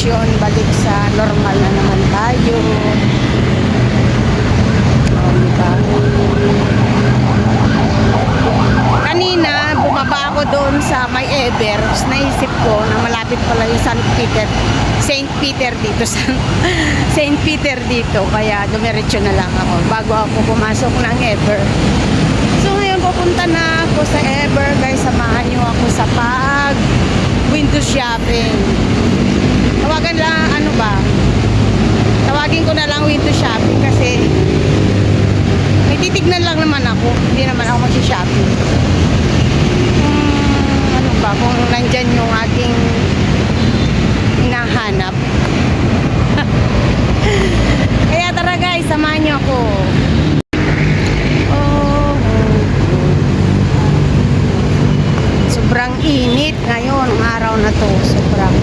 sitwasyon, balik sa normal na naman tayo. Diba? Kanina, bumaba ako doon sa may Ever. Naisip ko na malapit pala yung Saint Peter dito. Saint Peter dito. Kaya dumiretso na lang ako bago ako pumasok ng Ever. So ngayon pupunta na ako sa Ever. Guys, samahan nyo ako sa window shopping. Tawagan lang, ano ba? Tawagin ko na lang window shopping kasi may titignan lang naman ako. Hindi naman ako mag-shopping. Ano ba? Kung nandyan yung aking hinahanap. Kaya tara guys, samahan nyo ako. Sobrang init ngayon, ang araw na to. Sobrang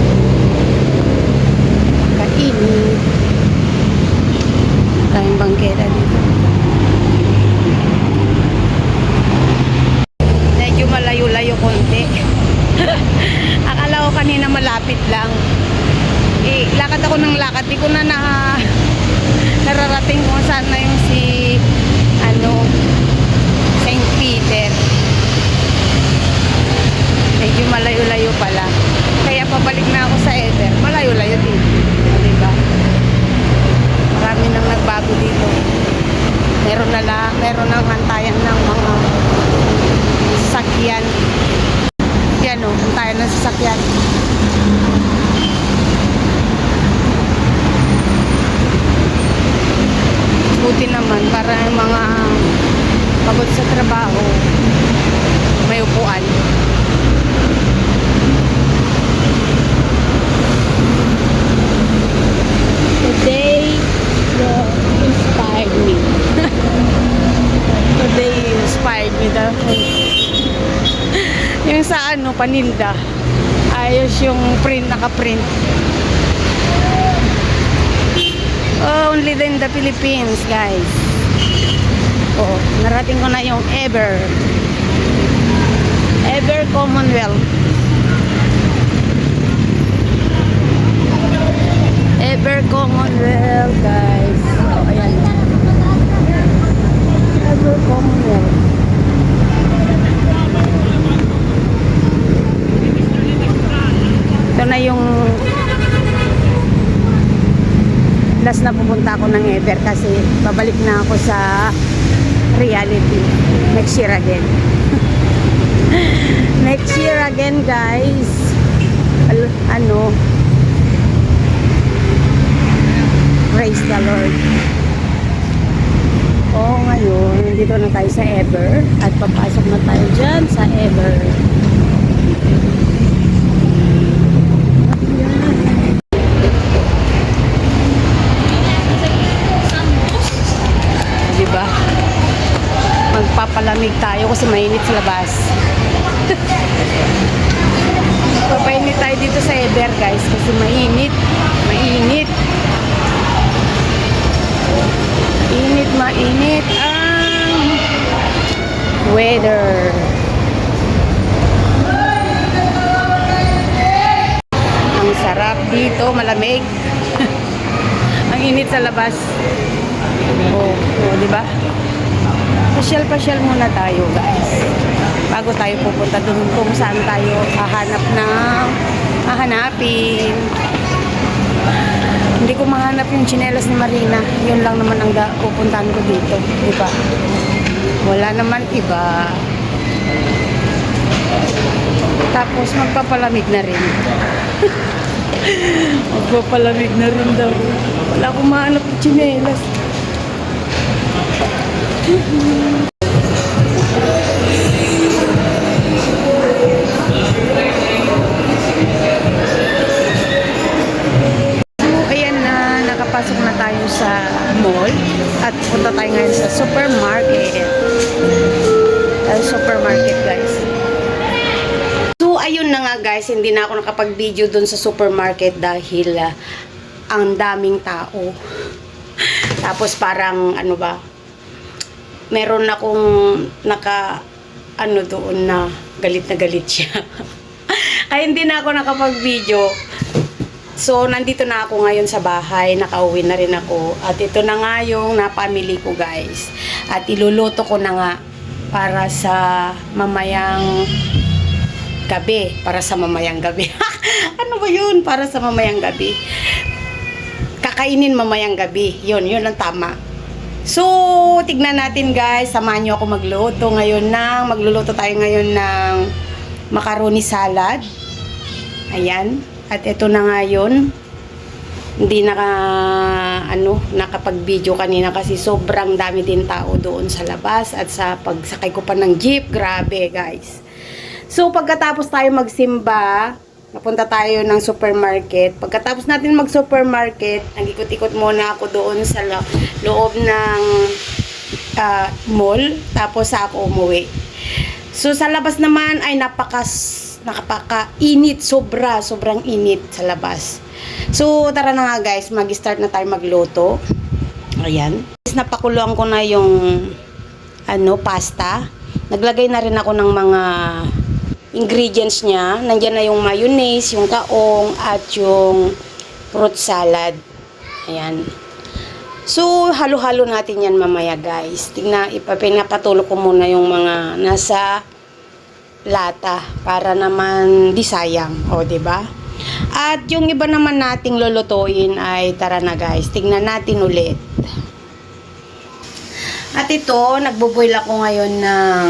kainit. Tayong bangketa dito. Medyo malayo-layo konti. Akala ko kanina malapit lang. Lakad ako ng lakad. Di ko na nararating kung saan na yung Saint Peter. Medyo malayo-layo pala. Kaya pabalik na ako sa Ever. Malayo-layo din. Diba? Marami nang nagbago dito. Meron nang hantayan ng mga sasakyan. Yan o, hantayan ng sasakyan. Buti naman para yung mga pagod sa trabaho may upuan. Today inspired me. Today inspired me daw. Yung sa paninda. Ayos yung print, naka-print. Only in the Philippines, guys. Oh, narating ko na yung Ever Commonwealth. Ever Commonwealth, guys. Oh, ayan. Ever Commonwealth. Ito na yung last na pupunta ako ng Ever kasi babalik na ako sa reality next year again. Next year again, guys. Praise the Lord. Ngayon dito na tayo sa Ever at papasok na tayo dyan sa Ever. Diba? Magpapalamig tayo kasi mainit sa labas. Papainit tayo dito sa Ever, guys, kasi mainit. Mainit ang weather. Ang sarap dito, malamig. Ang init sa labas. Di ba? Pasyal muna tayo, guys. Bago tayo pupunta dun kung saan tayo hahanapin. Hindi ko mahanap yung tsinelas ni Marina. Yun lang naman ang pupuntahan ko dito. Diba? Wala naman iba. Tapos magpapalamig na rin. Magpapalamig na rin daw. Wala akong mahanap yung tsinelas. Nakapasok na tayo sa mall at punta tayo ngayon sa supermarket. Supermarket, guys. So, ayun na nga, guys. Hindi na ako nakapag-video dun sa supermarket dahil ang daming tao. Tapos parang, meron akong doon na galit siya. Ay, hindi na ako nakapag-video. So, nandito na ako ngayon sa bahay. Nakauwi na rin ako. At ito na nga yung napamili ko, guys. At iluluto ko na nga para sa mamayang gabi. Para sa mamayang gabi. Ano ba yun? Para sa mamayang gabi. Kakainin mamayang gabi. Yun ang tama. So, tignan natin, guys. Samahan nyo ako magluluto ngayon magluluto tayo ngayon ng macaroni salad. Ayan. At ito na nga yun. Hindi nakapag-video kanina kasi sobrang dami din tao doon sa labas at sa pagsakay ko pa ng jeep. Grabe, guys. So, pagkatapos tayo magsimba, napunta tayo ng supermarket. Pagkatapos natin mag-supermarket, nag-ikot-ikot muna ako doon sa loob ng mall. Tapos ako umuwi. So, sa labas naman ay napaka-init, sobrang init sa labas. So, tara na nga guys, mag-start na tayo magluto. Ayan. Napakuluan ko na yung pasta. Naglagay na rin ako ng mga ingredients niya. Nandiyan na yung mayonnaise, yung kaong, at yung fruit salad. Ayan. So, halo-halo natin yan mamaya guys. Pinapatulog ko muna yung mga nasa lata para naman di sayang, o diba? At yung iba naman nating lulutuin ay tara na guys, tingnan natin ulit. At ito, nagbo-boil ako ngayon ng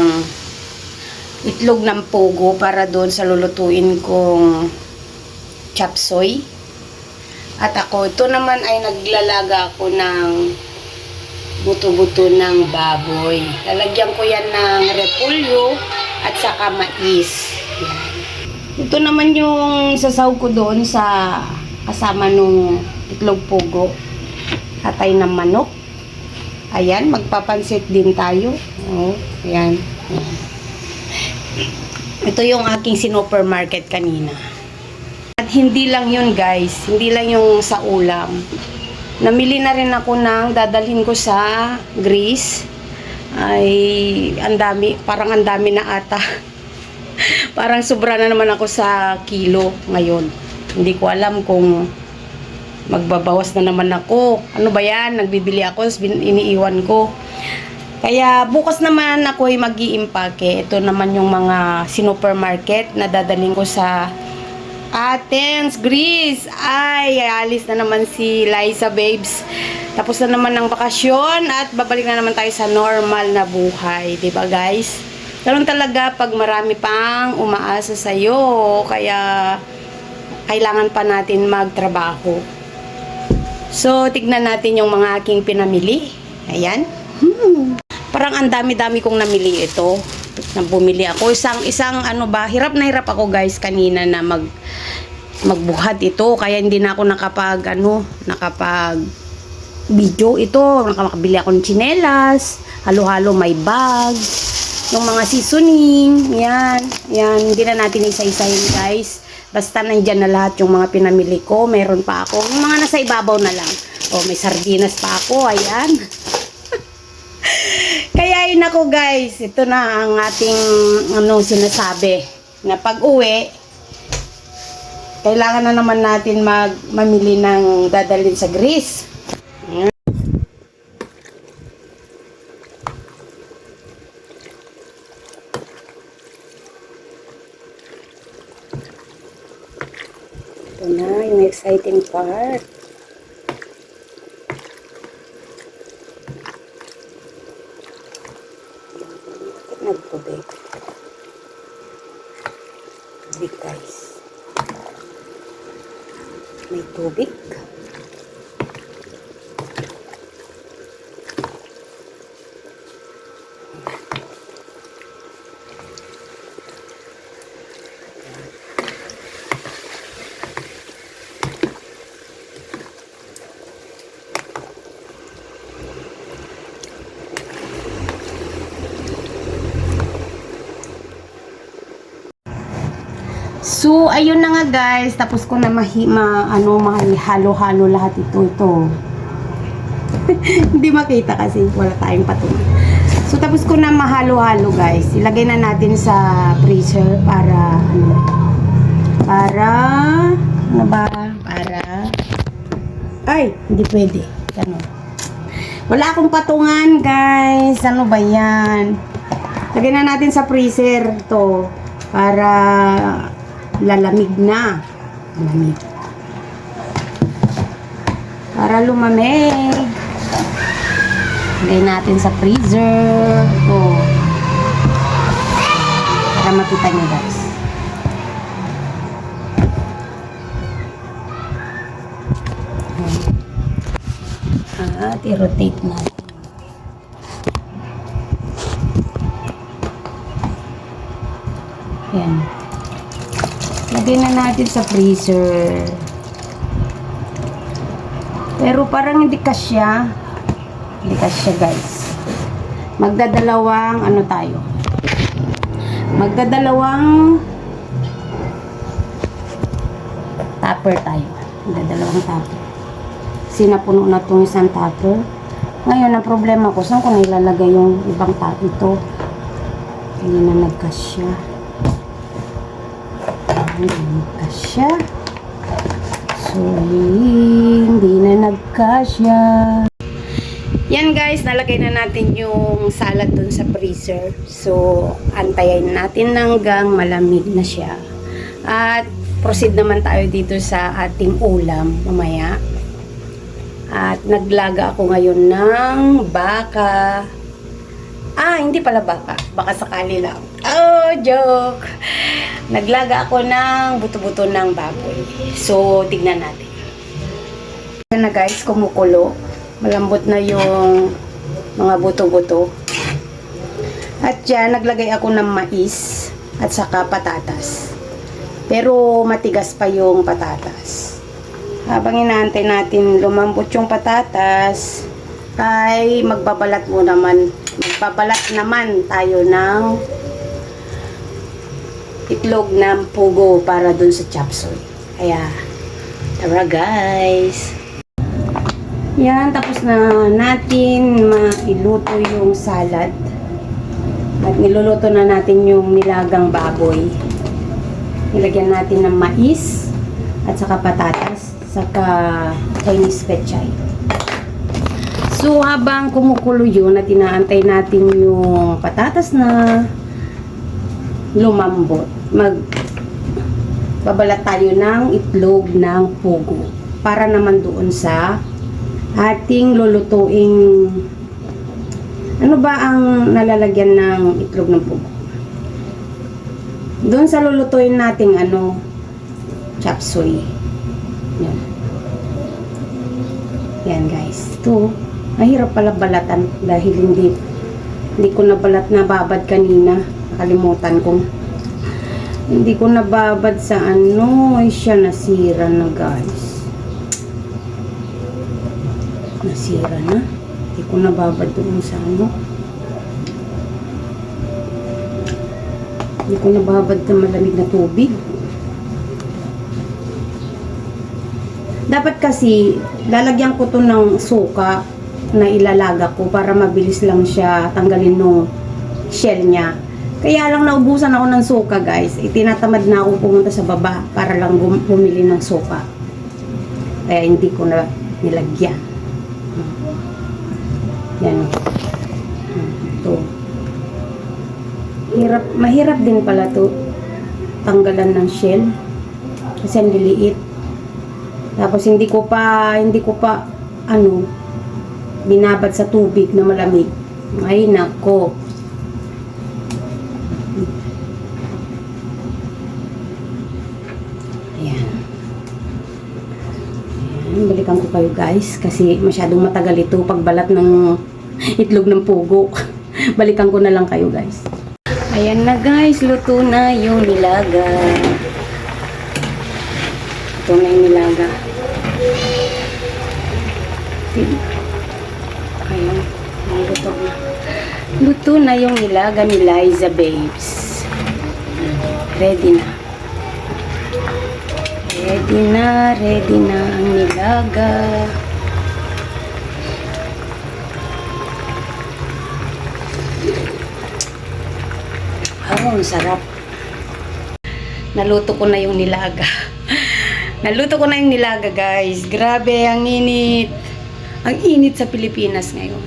itlog ng pugo para doon sa lulutuin kong chop suey. At ito naman ay naglalaga ako ng buto-buto ng baboy. Lalagyan ko yan ng repolyo at saka mais. Yan. Ito naman yung sasaw ko doon sa kasama nung itlog pugo. Atay ng manok. Ayan, magpapansit din tayo. Oh, ayan. Ito yung aking supermarket kanina. At hindi lang yun guys, hindi lang yung sa ulam. Namili na rin ako ng dadalhin ko sa Greece. Ay parang ang dami na ata. Parang sobra na naman ako sa kilo ngayon. Hindi ko alam kung magbabawas na naman ako. Ano ba yan? Nagbibili ako, iniiwan ko. Kaya bukas naman ako ay mag-iimpake. Ito naman yung mga supermarket na dadalhin ko sa Athens, Greece. Ay, alis na naman si Liza Babes. Tapos na naman ng bakasyon at babalik na naman tayo sa normal na buhay. Diba guys? Ganun talaga pag marami pang umaasa sa'yo. Kaya kailangan pa natin magtrabaho. So, tignan natin yung mga aking pinamili. Ayan. Parang ang dami-dami kong namili ito. Bumili ako. Isang hirap na hirap ako guys kanina na magbuhat ito. Kaya hindi na ako nakapag video ito. Nakabili ako ng tsinelas. Halo-halo may bag. Yung mga seasoning. Yan. Hindi na natin isa-isahin guys. Basta nandyan na lahat yung mga pinamili ko. Meron pa ako. Yung mga nasa ibabaw na lang. O, may sardinas pa ako. Ayan. Kaya yun ako guys. Ito na ang ating sinasabi. Na pag-uwi, kailangan na naman natin mamili ng dadalhin sa Greece. Ito na yung exciting part. Nagtubig. Tubig guys. May tubig. So, ayun na nga guys. Tapos ko na mahalo-halo lahat ito. Hindi makita kasi wala tayong patunay. So, tapos ko na mahalo-halo guys. Ilagay na natin sa freezer para Ay, hindi pwede. Ano? Wala akong patungan, guys. Ano ba yan? Lagyan na natin sa freezer to para lalamig na. Lamig. Para lumamig. Lagyan natin sa freezer. Ito. Para makita nyo, guys. At i-rotate natin. Ayan. Lagyan na natin sa freezer. Pero parang hindi kasya. Hindi kasya, guys. Magdadalawang ano tayo? Magdadalawang tupper tayo. Magdadalawang tupper. Sinapuno na itong isang tupper. Ngayon, ang problema ko, saan ko na ilalagay yung ibang tupper ito? Hindi na nagkasya. Hindi na nagkasya. So, hindi na nagkasya. Yan guys, nalagay na natin yung salad dun sa freezer. So, antayin natin hanggang malamig na siya. At, proceed naman tayo dito sa ating ulam mamaya. At naglaga ako ngayon ng baka. Hindi pala baka. Baka sakali lang. Oh, joke! Naglaga ako ng buto-buto ng baboy. So, tignan natin. Yan na guys, kumukulo. Malambot na yung mga buto-buto. At yan, naglagay ako ng mais at saka patatas. Pero matigas pa yung patatas. Habang inaantay natin lumambot yung patatas, ay magbabalat naman tayo ng itlog ng pugo para dun sa chop suey. Kaya, tara guys! Yan, tapos na natin mailuto yung salad. At niluluto na natin yung nilagang baboy. Nilagyan natin ng mais at saka patatas, saka Chinese pechay. So, habang kumukulo yun at inaantay natin yung patatas na lumambot, magbabalat tayo ng itlog ng pugo para naman doon sa ating lulutuing. Ano ba ang nalalagyan ng itlog ng pugo? Doon sa lulutuin nating chop suey. Yan. Yan guys. Ito, mahirap pala balatan dahil hindi ko nabalat na babad kanina. Nakalimutan ko. Hindi ko nababad sa ay siya nasira na guys. Nasira na. Hindi ko nababad doon sa Hindi ko nababad na malamig na tubig. Dapat kasi, lalagyan ko to ng suka na ilalaga ko para mabilis lang siya tanggalin nung shell niya. Kaya lang naubusan ako ng suka guys. Itinatamad na ako pumunta sa baba para lang bumili ng suka. Kaya hindi ko na nilagyan. Yan. Ito. Mahirap din pala to tanggalan ng shell. Kasi ang liliit. Tapos hindi ko pa binabad sa tubig na malamig. Ay nako. Ayan. Ayan, balikan ko kayo guys kasi masyadong matagal ito pagbalat ng itlog ng pugo. Balikan ko na lang kayo guys. Ayan na guys, luto na yung nilaga. Ito na yung nilaga. Ayan, luto na. Luto na yung nilaga ni Liza Babes. Ready na. Ready na ang nilaga. Ang sarap. Naluto ko na yung nilaga. Naluto ko na yung nilaga, guys. Grabe, ang init. Ang init sa Pilipinas ngayon.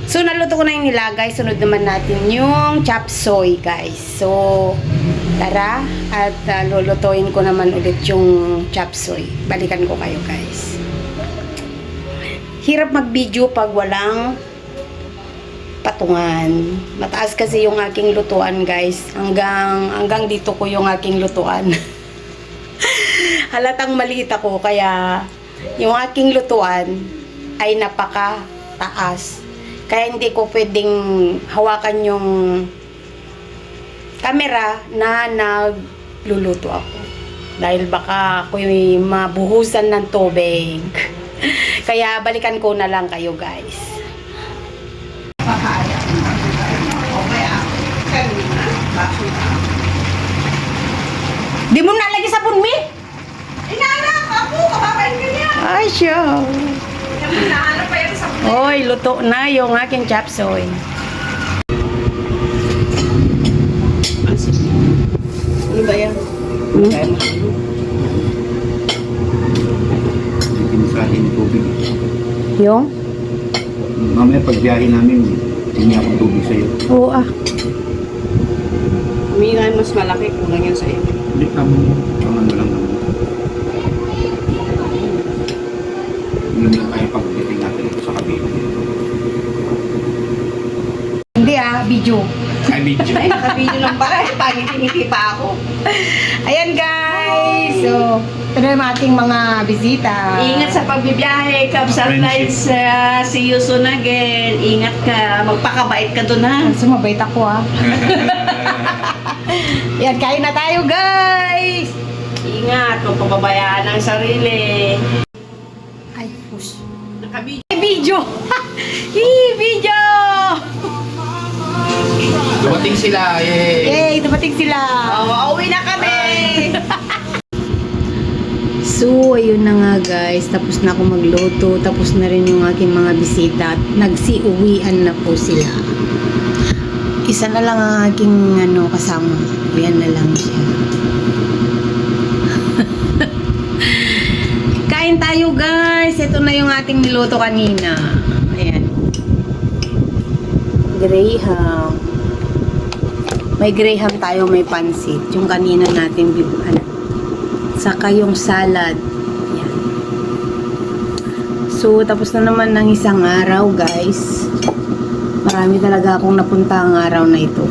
So, naluto ko na yung nilaga. Sunod naman natin yung chop suey, guys. So, tara. At lulutuin ko naman ulit yung chop suey. Balikan ko kayo, guys. Hirap mag-video pag walang patungan. Mataas kasi yung aking lutuan, guys. Hanggang dito ko yung aking lutuan. Halatang maliit ako, kaya yung aking lutuan ay napaka-taas. Kaya hindi ko pwedeng hawakan yung camera na nagluluto ako. Dahil baka ako'y mabuhusan ng tubig. Kaya balikan ko na lang kayo, guys. Di mo nalagay sa punmi? Inaanap ako, kababain ka niya. Ay, siya. Inaanap pa yan sa Oy, luto na yung aking chop suey. Ano ba yan? Tinisahin ng tubig. Yung? Mamaya pagbiyahe namin, hindi akong tubig sa'yo. Oo ah. Humingi mas malaki kung lang yan sa'yo. Hindi kamo. Pangan lang naman. Yun lang kaya pagdating natin ito sa kabila. Hindi ah, video. Ay, medyo. Ay, naka-video lang pala. Pangiti-ngiti pa ako. Ayan guys. So, ito na yung ating mga bisita. Ingat sa pagbibiyahe. Kapsarlights. See you soon again. Ingat ka. Magpakabait ka doon ha. Sumabait ako ah. Yan, kain na tayo guys. Ingat. Huwag pababayaan ang sarili. Ay, push. Naka-video. Video. Video. Dumating sila, eh. Yay, dumating sila. Oh, uwi na kami. So, ayun na nga guys. Tapos na ako magluto. Tapos na rin yung aking mga bisita. At nagsiuwian na po sila. Isa na lang ang aking kasama. Ayan na lang siya. Kain tayo guys. Ito na yung ating niluto kanina. Ayan. Graham. May graham tayo, may pansit. Yung kanina natin, saka yung salad. Yan. So, tapos na naman ng isang araw, guys. Marami talaga akong napunta ang araw na ito.